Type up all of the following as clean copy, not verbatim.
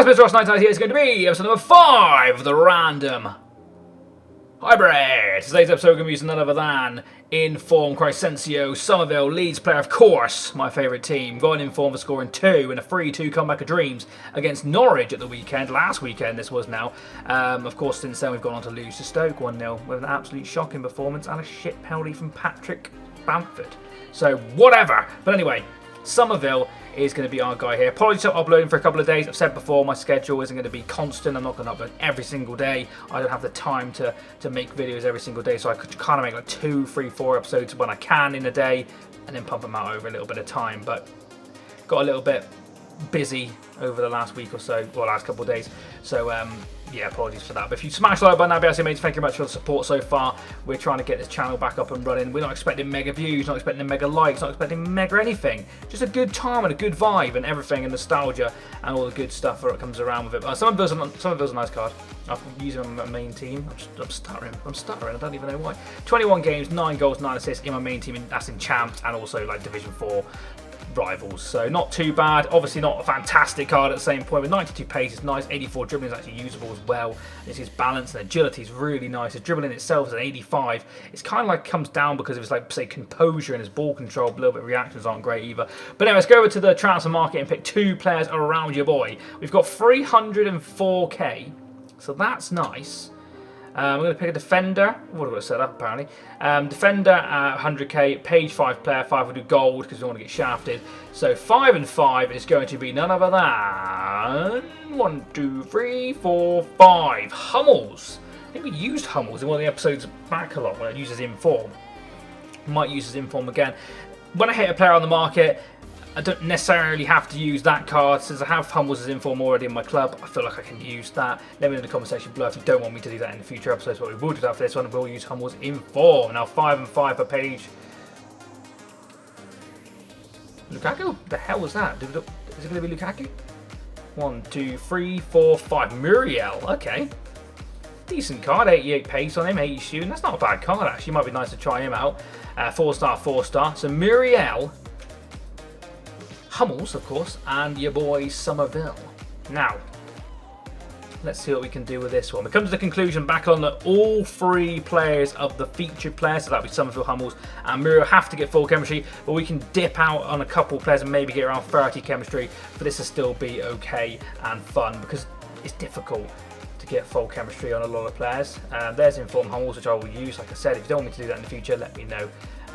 Guys, Mr. Ross Night here is going to be episode number 5 of the Random Hybrid. Today's episode we're going to be using none other than in-form Crescencio, Summerville, Leeds player of course, my favourite team. Got an in-form for scoring 2 in a 3-2 comeback of dreams against Norwich at the weekend. Last weekend this was now. Of course since then we've gone on to lose to Stoke 1-0 with an absolute shocking performance and a shit penalty from Patrick Bamford. So whatever. But anyway, Summerville is going to be our guy here. Apologies for uploading for a couple of days. I've said before, my schedule isn't going to be constant. I'm not going to upload every single day. I don't have the time to make videos every single day, so I could kind of make like 2, 3, 4 episodes when I can in a day and then pump them out over a little bit of time. But got a little bit busy over the last week or so, or last couple of days. So yeah, apologies for that. But if you smash the like button, that'd be absolutely amazing. Thank you very much for the support so far. We're trying to get this channel back up and running. We're not expecting mega views, not expecting mega likes, not expecting mega anything. Just a good time and a good vibe and everything and nostalgia and all the good stuff that comes around with it. Summerville's a nice card. I've used him on my main team. I'm stuttering. I don't even know why. 21 games, 9 goals, 9 assists in my main team. That's in champs and also like Division 4 rivals, so not too bad. Obviously not a fantastic card at the same point, with 92 pace is nice, 84 dribbling is actually usable as well. It's his balance and agility is really nice. His dribbling itself is an 85. It's kind of like comes down because of his like say composure and his ball control. A little bit of reactions aren't great either. But anyway, let's go over to the transfer market and pick 2 players around your boy. We've got 304k, so that's nice. We're going to pick a defender. What have I got set up apparently? Defender at 100k, page 5 player, 5 will do gold because we don't want to get shafted. So 5 and 5 is going to be none other than 1, 2, 3, 4, 5 Hummels. I think we used Hummels in one of the episodes back a lot when I used his inform. Might use his inform again. When I hit a player on the market, I don't necessarily have to use that card. Since I have Hummels as inform already in my club, I feel like I can use that. Let me know in the comment section below if you don't want me to do that in the future episodes, but we will do that for this one. We'll use Hummels inform. Now 5 and 5 per page. Lukaku? The hell was that? Is it going to be Lukaku? 1, 2, 3, 4, 5. Muriel. Okay. Decent card. 88 pace on him, 80 shooting. That's not a bad card actually. Might be nice to try him out. 4-star, 4-star. So Muriel, Hummels, of course, and your boy Summerville. Now, let's see what we can do with this one. We come to the conclusion back on that all 3 players of the featured players, so that'll be Summerville, Hummels, and Muriel, have to get full chemistry, but we can dip out on a couple players and maybe get around 30 chemistry for this to still be okay and fun, because it's difficult to get full chemistry on a lot of players. There's inform Hummels, which I will use. Like I said, if you don't want me to do that in the future, let me know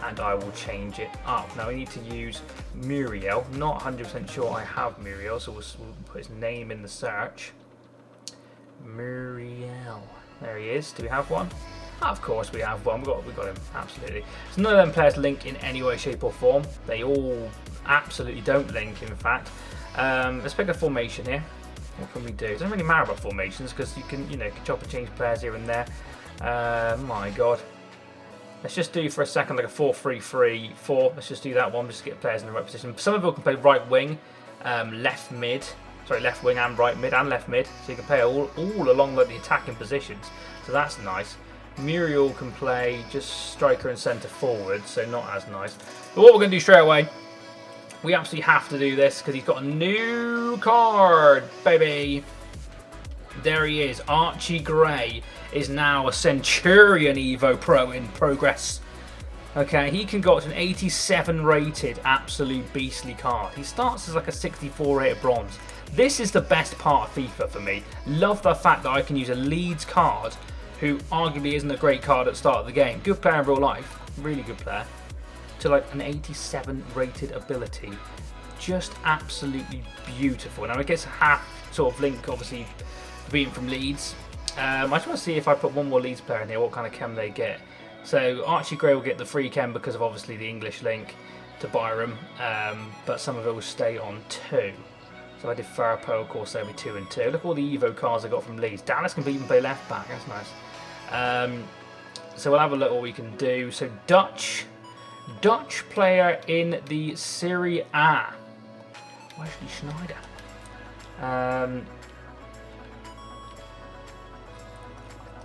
and I will change it up. Now we need to use Muriel. Not 100% sure I have Muriel, so we'll put his name in the search. Muriel. There he is. Do we have one? Of course we have one. We got him. Absolutely. So none of them players link in any way, shape or form. They all absolutely don't link, in fact. Let's pick a formation here. What can we do? It doesn't really matter about formations because you can, chop and change players here and there. My God. Let's just do for a second like a 4-3-3-4. Let's just do that one, just to get players in the right position. Summerville can play right wing, left wing and right mid and left mid. So you can play all along like the attacking positions. So that's nice. Muriel can play just striker and centre forward, so not as nice. But what we're going to do straight away, we absolutely have to do this because he's got a new card, baby. There he is. Archie Gray is now a Centurion Evo Pro in progress. Okay, he can go up to an 87 rated absolute beastly card. He starts as like a 64 rated bronze. This is the best part of FIFA for me. Love the fact that I can use a Leeds card who arguably isn't a great card at the start of the game. Good player in real life. Really good player. To like an 87 rated ability. Just absolutely beautiful. Now I guess half sort of link obviously being from Leeds. I just want to see if I put one more Leeds player in here, what kind of chem they get. So Archie Gray will get the free chem because of obviously the English link to Byram, but Summerville will stay on 2. So I did Farpo, of course, they'll be 2 and 2. Look at all the Evo cards I got from Leeds. Dallas can even play left back, that's nice. So we'll have a look what we can do. So Dutch player in the Serie A. Wesley Schneider.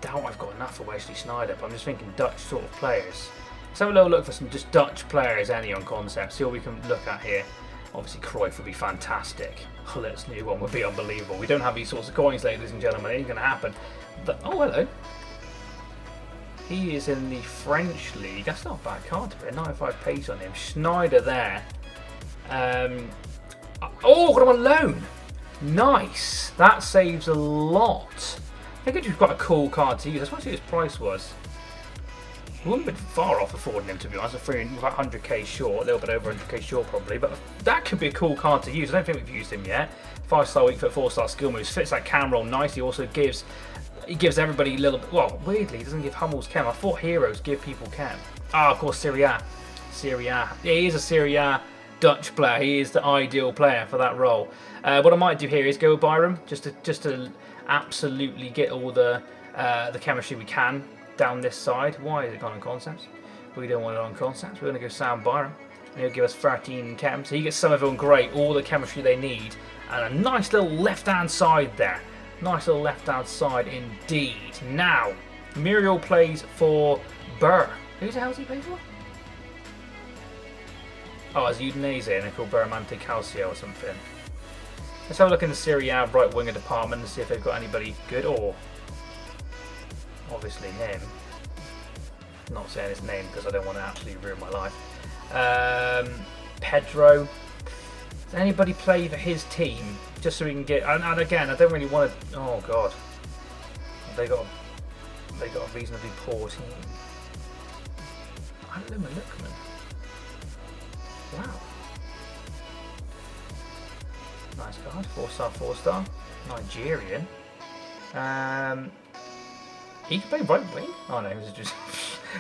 Doubt I've got enough for Wesley Schneider, but I'm just thinking Dutch sort of players. Let's have a little look for some just Dutch players, any on concept. See what we can look at here. Obviously, Cruyff would be fantastic. Oh, this new one would be unbelievable. We don't have these sorts of coins, ladies and gentlemen. It ain't going to happen. Oh, hello. He is in the French league. That's not a bad card to be. 95 pace on him. Schneider there. Oh, got him on loan. Nice. That saves a lot. I think it's quite a cool card to use. I just want to see what his price was. We wouldn't have been far off affording him, to be honest. About 100k short, a little bit over 100k short probably, but that could be a cool card to use. I don't think we've used him yet. 5-star weak foot, 4-star skill moves, fits that cam roll nicely. Also gives everybody a little bit. Well, weirdly, he doesn't give Hummels chem. I thought heroes give people chem. Ah, of course, Serie A. Yeah, he is a Serie A Dutch player. He is the ideal player for that role. What I might do here is go with Byram, just to absolutely get all the chemistry we can down this side. Why is it gone on concepts? We don't want it on concepts. We're going to go Sam Byram, and he'll give us 13 chem. So he gets Summerville and Gray, all the chemistry they need, and a nice little left-hand side there. Nice little left-hand side indeed. Now, Muriel plays for Burr. Who the hell does he play for? Oh, it's Udinese, and they're called Burramante Calcio or something. Let's have a look in the Serie A right winger department and see if they've got anybody good. Or obviously him. I'm not saying his name because I don't want to absolutely ruin my life. Pedro. Does anybody play for his team just so we can get? And again, I don't really want to. Oh God, they got a reasonably poor team. I don't know, Lookman. Wow. Nice card. 4-star, 4-star. Nigerian. He can play right wing? Oh no,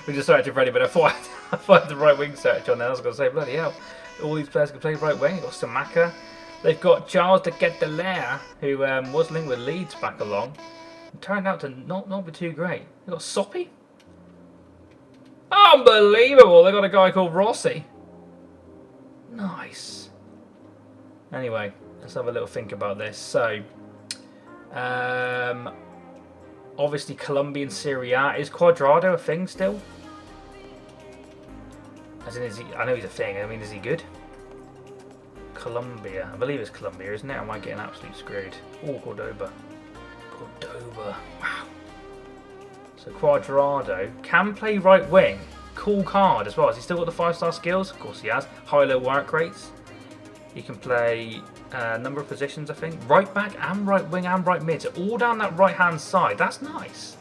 we just searched it ready, but I thought I had the right wing search on there. I was going to say, bloody hell, all these players can play right wing. They've got Samaka. They've got Charles de Ketelaere, who was linked with Leeds back along. It turned out to not be too great. They've got Soppy. Unbelievable! They've got a guy called Rossi. Nice. Anyway, let's have a little think about this. So, obviously Colombian Serie A. Is Cuadrado a thing still? As in, is he? I know he's a thing. I mean, is he good? Colombia. I believe it's Colombia, isn't it? Or am I getting absolutely screwed? Oh, Cordoba. Wow. So Cuadrado can play right wing. Cool card as well. Has he still got the 5-star skills? Of course he has. High-low work rates. He can play a number of positions, I think. Right back and right wing and right mid. So all down that right-hand side. That's nice.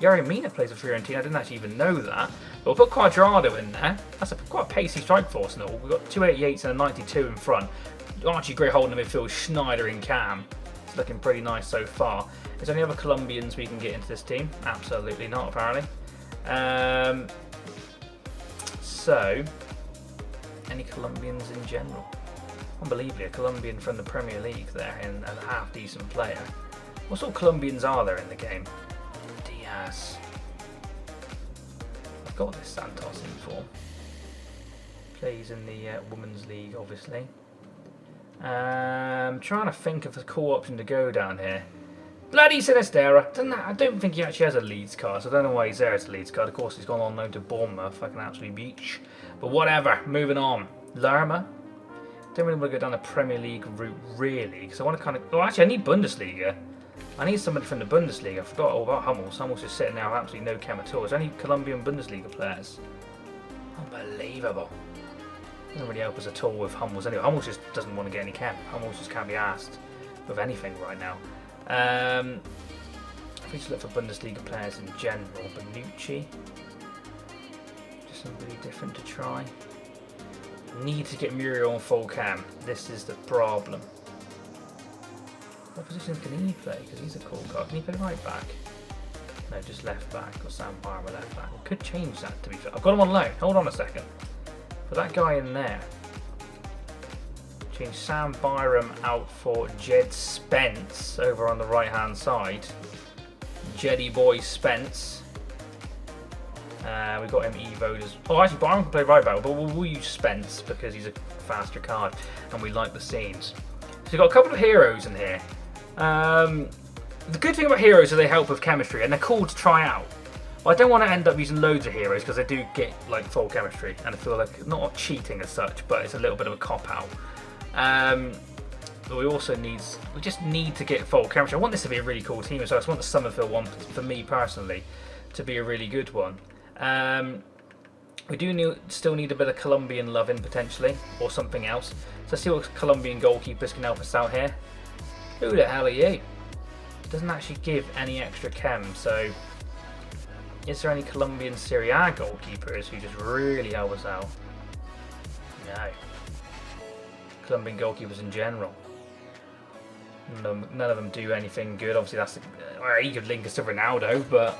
Yari Mina plays for Fiorentina. I didn't actually even know that. But we'll put Cuadrado in there. That's quite a pacey strike force and all. We've got 288s and a 92 in front. Archie Gray holding the midfield. Schneider in cam. It's looking pretty nice so far. Is there any other Colombians we can get into this team? Absolutely not, apparently. So, any Colombians in general? Unbelievably, a Colombian from the Premier League there and a half-decent player. What sort of Colombians are there in the game? Diaz. I've got this Santos in form. Plays in the Women's League, obviously. Trying to think of a cool option to go down here. Bloody Sinistera. I don't think he actually has a Leeds card, so I don't know why he's there as a Leeds card. Of course, he's gone on loan to Bournemouth, like an absolute beach. But whatever, moving on. Lerma. Don't really want to go down the Premier League route, really, because I want to kind of... Oh, actually, I need Bundesliga. I need somebody from the Bundesliga. I forgot all about Hummels. Hummels is sitting there with absolutely no chem at all. Is there any Colombian Bundesliga players? Unbelievable. Doesn't really help us at all with Hummels. Anyway, Hummels just doesn't want to get any chem. Hummels just can't be asked with anything right now. If we just look for Bundesliga players in general, Bonucci, just somebody different to try. Need to get Muriel on full cam. This is the problem. What position can he play? Because he's a cool card. Can he play right back? No, just left back. Or Sam Byram left back. We could change that to be fair. I've got him on loan. Hold on a second. Put that guy in there. Change Sam Byram out for Jed Spence over on the right hand side. Jeddy boy Spence. We've got him evoed as... Oh, actually Byram can play right back, but we'll use Spence because he's a faster card and we like the scenes. So we've got a couple of heroes in here. The good thing about heroes is they help with chemistry and they're cool to try out. Well, I don't want to end up using loads of heroes because they do get like full chemistry and I feel like not cheating as such, but it's a little bit of a cop out. we just need to get full chemistry. I want this to be a really cool team as well. I just want the Summerville one, for me personally, to be a really good one. We do still need a bit of Colombian loving potentially, or something else. So let's see what Colombian goalkeepers can help us out here. Who the hell are you? Doesn't actually give any extra chem, so is there any Colombian Serie A goalkeepers who just really help us out? No. Colombian goalkeepers in general. None of them do anything good. Obviously, that's he could link us to Ronaldo, but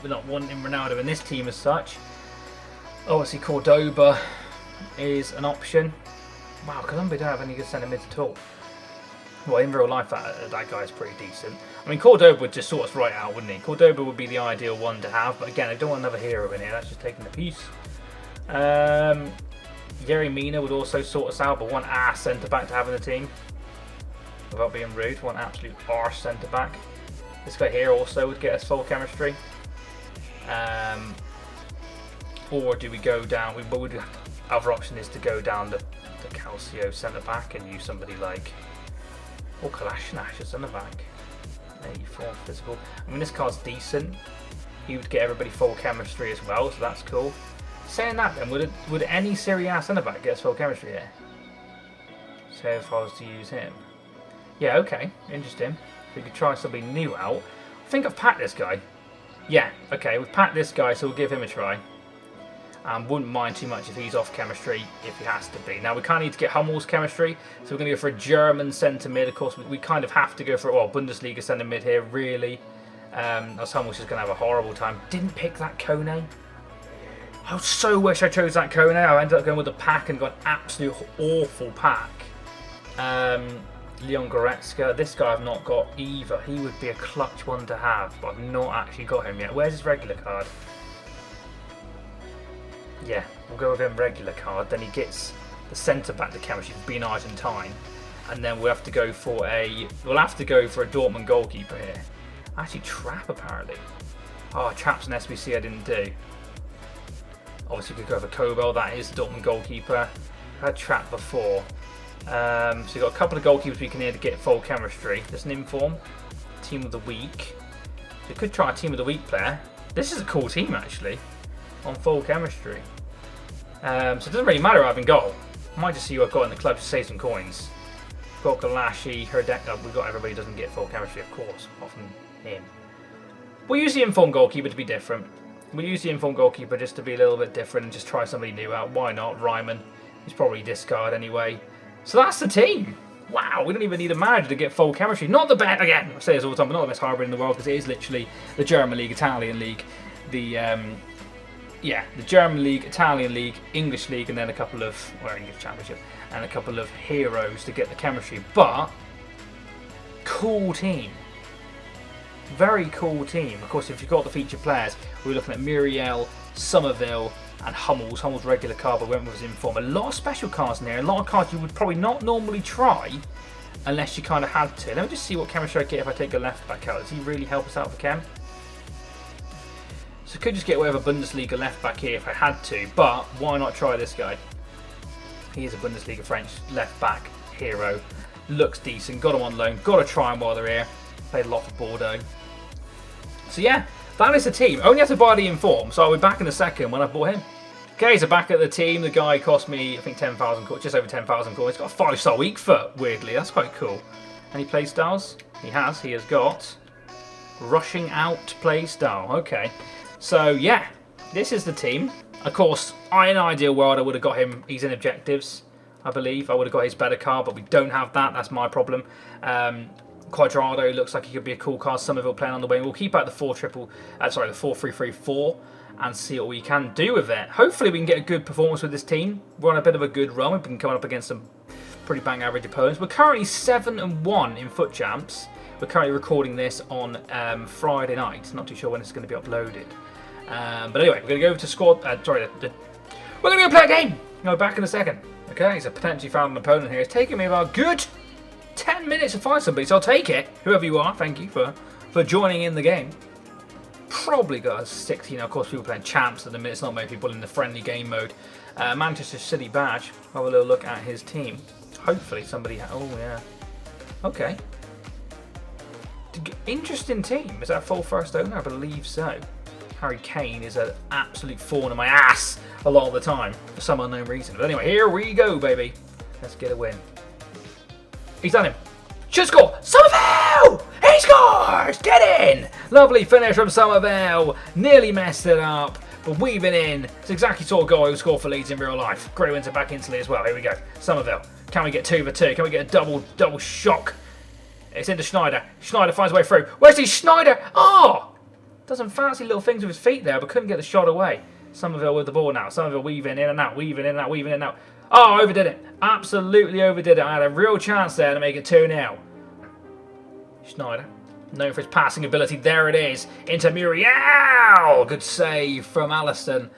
we're not wanting Ronaldo in this team as such. Obviously, Cordoba is an option. Wow, Colombia don't have any good centre mids at all. Well, in real life, that guy's pretty decent. I mean, Cordoba would just sort us right out, wouldn't he? Cordoba would be the ideal one to have, but again, I don't want another hero in here. That's just taking the piece. Gary Mina would also sort us out, but one ass centre-back to have in the team. Without being rude, one absolute arse centre-back. This guy here also would get us full chemistry. Or do we go down? Other option is to go down the Calcio centre-back and use somebody like... or Kalashnash as centre-back. 84 physical. I mean, this card's decent. He would get everybody full chemistry as well, so that's cool. Saying that then, would any Serie A centre-back get us full chemistry here? So if I was to use him. Yeah, okay, interesting. So we could try something new out. I think I've packed this guy. Yeah, okay, we've packed this guy, so we'll give him a try. Wouldn't mind too much if he's off chemistry, if he has to be. Now, we kind of need to get Hummel's chemistry, so we're going to go for a German centre-mid. Of course, we kind of have to go for, well, Bundesliga centre-mid here, really. Else Hummel's just going to have a horrible time. Didn't pick that Kone. I so wish I chose that Kone. I ended up going with the pack and got an absolute awful pack. Leon Goretzka. This guy I've not got either. He would be a clutch one to have, but I've not actually got him yet. Where's his regular card? Yeah, we'll go with him regular card. Then he gets the centre back to chemistry for being Argentine, and then we'll have to go for a Dortmund goalkeeper here. Actually, Trapp apparently. Oh, Trapp's an SBC I didn't do. Obviously, we could go for Kobel. That is the Dortmund goalkeeper. I had Trapp before. So we've got a couple of goalkeepers we can here to get full chemistry. There's an inform team of the week. So we could try a team of the week player. This is a cool team actually. On full chemistry. So it doesn't really matter having goal. I might just see who I've got in the club to save some coins. We've got Galashi, Herdeka. We've got everybody who doesn't get full chemistry, of course, apart from him. We'll use the informed goalkeeper to be different. We'll use the informed goalkeeper just to be a little bit different and just try somebody new out. Why not? Ryman. He's probably discard anyway. So that's the team. Wow, we don't even need a manager to get full chemistry. Not the best, again, I say this all the time, but not the best hybrid in the world because it is literally the German League, Italian League, the German League, Italian League, English League, and then a couple of, well, English Championship, and a couple of heroes to get the chemistry. But, cool team. Very cool team. Of course, if you've got the featured players, we're looking at Muriel, Summerville, and Hummel's regular card, but went with his inform. A lot of special cards in there, a lot of cards you would probably not normally try unless you kind of had to. Let me just see what chemistry I get if I take a left back out. Does he really help us out for chem? So I could just get whatever Bundesliga left back here if I had to, but why not try this guy? He is a Bundesliga French left back hero. Looks decent, got him on loan, got to try him while they're here. Played a lot for Bordeaux. So yeah, that is the team. Only have to buy the inform, so I'll be back in a second when I've bought him. Okay, so back at the team. The guy cost me, I think, 10,000 coins, just over 10,000 coins. He's got a 5-star weak foot, weirdly. That's quite cool. Any play styles? He has got rushing out play style. Okay, so yeah, this is the team. Of course, in an ideal world, I would have got him. He's in objectives, I believe. I would have got his better card, but we don't have that. That's my problem. Quadrado looks like he could be a cool card. Summerville playing on the wing. We'll keep out the 4-3-3-4 and see what we can do with it. Hopefully we can get a good performance with this team. We're on a bit of a good run. We've been coming up against some pretty bang average opponents. We're currently 7-1 in Foot Champs. We're currently recording this on Friday night. Not too sure when it's going to be uploaded. But anyway, we're going to go to squad. We're going to go play a game. I'll be back in a second. Okay, so potentially found an opponent here. It's taken me about a good 10 minutes to find somebody, so I'll take it. Whoever you are, thank you for joining in the game. Probably got a 60 now. Of course, people playing champs at the minute. It's not many people in the friendly game mode. Manchester City badge. Have a little look at his team. Hopefully somebody... oh, yeah. Okay. Interesting team. Is that a full first owner? I believe so. Harry Kane is an absolute thorn in my ass a lot of the time for some unknown reason. But anyway, here we go, baby. Let's get a win. He's done him. Should score. Summerville! He scores! Get in! Lovely finish from Summerville. Nearly messed it up, but weaving in. It's exactly sort of goal I would score for Leeds in real life. Gray wins it back instantly as well. Here we go. Summerville. Can we get 2 for 2? Can we get a double shock? It's into Schneider. Schneider finds a way through. Where's he? Schneider! Oh! Does some fancy little things with his feet there, but couldn't get the shot away. Summerville with the ball now. Summerville weaving in and out, weaving in and out, weaving in and out. Oh, overdid it. Absolutely overdid it. I had a real chance there to make it 2-0. Schneider, known for his passing ability. There it is. Into Muriel. Good save from Alisson.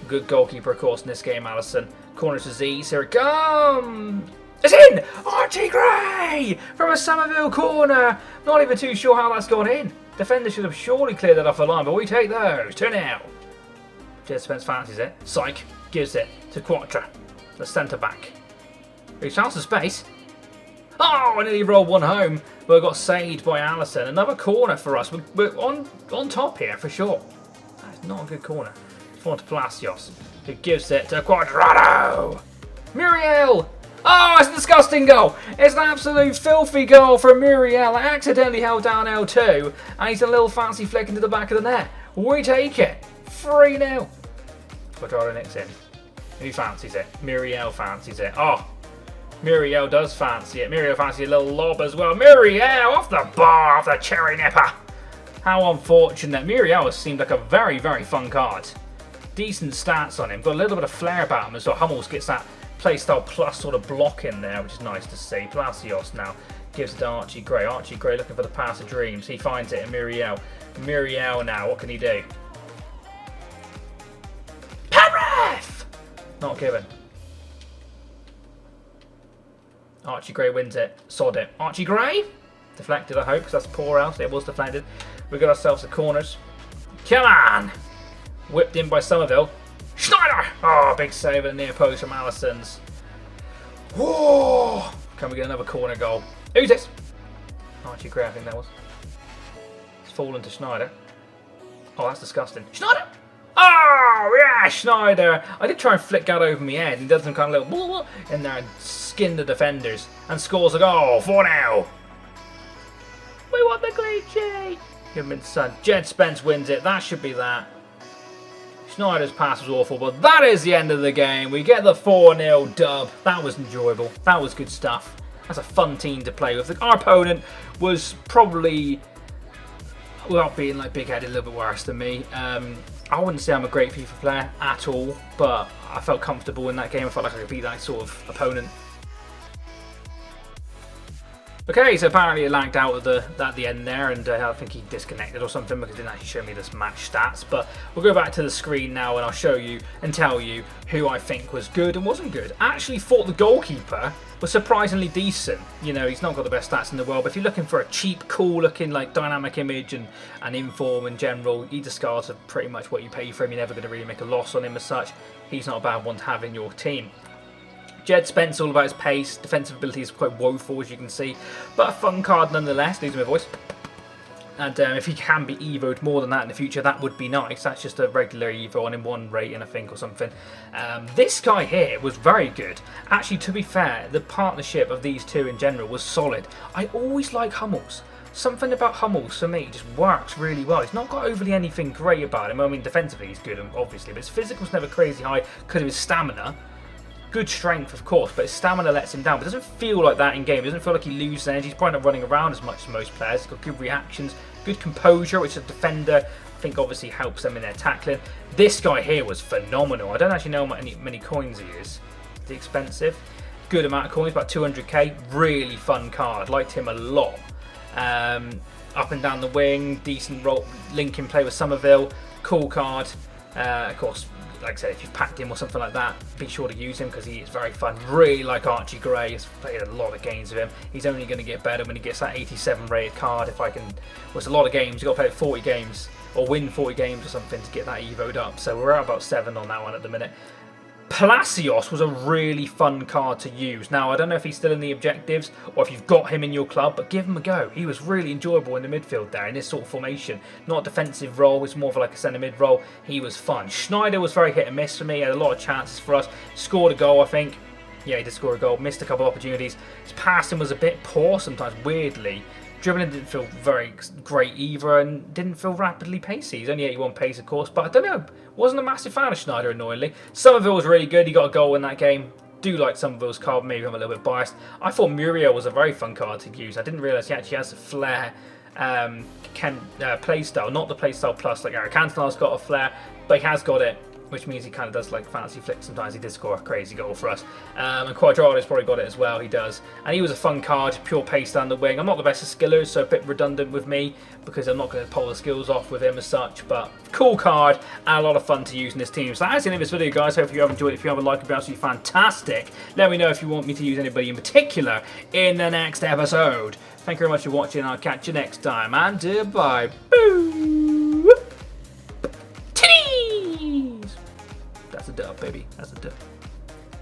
Good goalkeeper, of course, in this game, Alisson. Corner to Z's. Here it comes. It's in! Archie Gray! From a Summerville corner. Not even too sure how that's gone in. Defender should have surely cleared that off the line, but we take those. 2-0. Jed Spence fancies it. Syke gives it to Quattro, the centre-back. Big chance of space. Oh, I nearly rolled one home, but it got saved by Alisson. Another corner for us. We're on top here, for sure. That's not a good corner. It's one to Palacios, who gives it to Quadrado. Muriel! Oh, it's a disgusting goal. It's an absolute filthy goal from Muriel. I accidentally held down L2, and he's a little fancy flick into the back of the net. We take it. 3-0. Quadrado nicks in. Who fancies it? Muriel fancies it. Oh, Muriel does fancy it. Muriel fancies a little lob as well. Muriel off the bar, off the cherry nipper. How unfortunate. Muriel has seemed like a very, very fun card. Decent stats on him. Got a little bit of flair about him as well. Hummels gets that playstyle plus sort of block in there, which is nice to see. Palacios now gives it to Archie Gray. Archie Gray looking for the pass of dreams. He finds it in Muriel. Muriel now, what can he do? Penrith! Not given. Archie Gray wins it. Sod it. Archie Gray? Deflected, I hope, because that's poor else. It was deflected. We've got ourselves the corners. Come on! Whipped in by Summerville. Schneider! Oh, big save at the near post from Alisson's. Whoa! Can we get another corner goal? Who's this? Archie Gray, I think that was. It's fallen to Schneider. Oh, that's disgusting. Schneider! Oh, yeah, Schneider! I did try and flick that over my head. He does some kind of little in there and skin the defenders and scores a goal. 4-0. We want the clean sheet. Give him his son. Jed Spence wins it. That should be that. Schneider's pass was awful, but that is the end of the game. We get the 4-0 dub. That was enjoyable. That was good stuff. That's a fun team to play with. Our opponent was probably, without being like big-headed, a little bit worse than me. I wouldn't say I'm a great FIFA player at all, but I felt comfortable in that game. I felt like I could beat that sort of opponent. Okay, so apparently it lagged out at the end there, and I think he disconnected or something because it didn't actually show me this match stats. But we'll go back to the screen now and I'll show you and tell you who I think was good and wasn't good. I actually thought the goalkeeper was surprisingly decent. You know, he's not got the best stats in the world, but if you're looking for a cheap, cool looking like dynamic image and inform in general, he discards pretty much what you pay for him. You're never going to really make a loss on him as such. He's not a bad one to have in your team. Jed Spence, all about his pace. Defensive ability is quite woeful, as you can see. But a fun card nonetheless. Losing my voice. And if he can be evoed more than that in the future, that would be nice. That's just a regular evo on him, 1 rating, I think, or something. This guy here was very good. Actually, to be fair, the partnership of these two in general was solid. I always like Hummels. Something about Hummels, for me, just works really well. He's not got overly anything great about him. I mean, defensively he's good, obviously. But his physical's never crazy high because of his stamina. Good strength, of course, but his stamina lets him down. But it doesn't feel like that in game. It doesn't feel like he loses energy. He's probably not running around as much as most players. He's got good reactions, good composure, which a defender, I think, obviously helps them in their tackling. This guy here was phenomenal. I don't actually know how many coins he is. Is he expensive? Good amount of coins, about 200k. Really fun card. Liked him a lot. Up and down the wing, decent role, linking play with Summerville. Cool card. Of course, like I said, if you've packed him or something like that, be sure to use him because he is very fun. Really like Archie Gray. He's played a lot of games with him. He's only going to get better when he gets that 87 rated card. If I can, well, it's a lot of games. You've got to play 40 games or win 40 games or something to get that evoed up. So we're at about 7 on that one at the minute. Palacios was a really fun card to use. Now, I don't know if he's still in the objectives or if you've got him in your club, but give him a go. He was really enjoyable in the midfield there in this sort of formation. Not a defensive role, it's more of like a centre mid role. He was fun. Schneider was very hit and miss for me. He had a lot of chances for us. Scored a goal, I think. Yeah, he did score a goal. Missed a couple of opportunities. His passing was a bit poor sometimes, weirdly. Dribbling didn't feel very great either and didn't feel rapidly pacey. He's only 81 pace, of course, but I don't know. Wasn't a massive fan of Schneider, annoyingly. Summerville was really good. He got a goal in that game. Do like Summerville's card. Maybe I'm a little bit biased. I thought Muriel was a very fun card to use. I didn't realise he actually has a flair playstyle. Not the playstyle plus like Eric Cantona's got a flair, but he has got it, which means he kind of does like fancy flicks sometimes. He did score a crazy goal for us. And Quadrado's probably got it as well, he does. And he was a fun card, pure pace down the wing. I'm not the best of skillers, so a bit redundant with me because I'm not going to pull the skills off with him as such. But cool card and a lot of fun to use in this team. So that's the end of this video, guys. Hope you have enjoyed it. If you have a like, it'd be absolutely fantastic. Let me know if you want me to use anybody in particular in the next episode. Thank you very much for watching. I'll catch you next time. And goodbye. Boo! That's a dub, baby. That's a dub.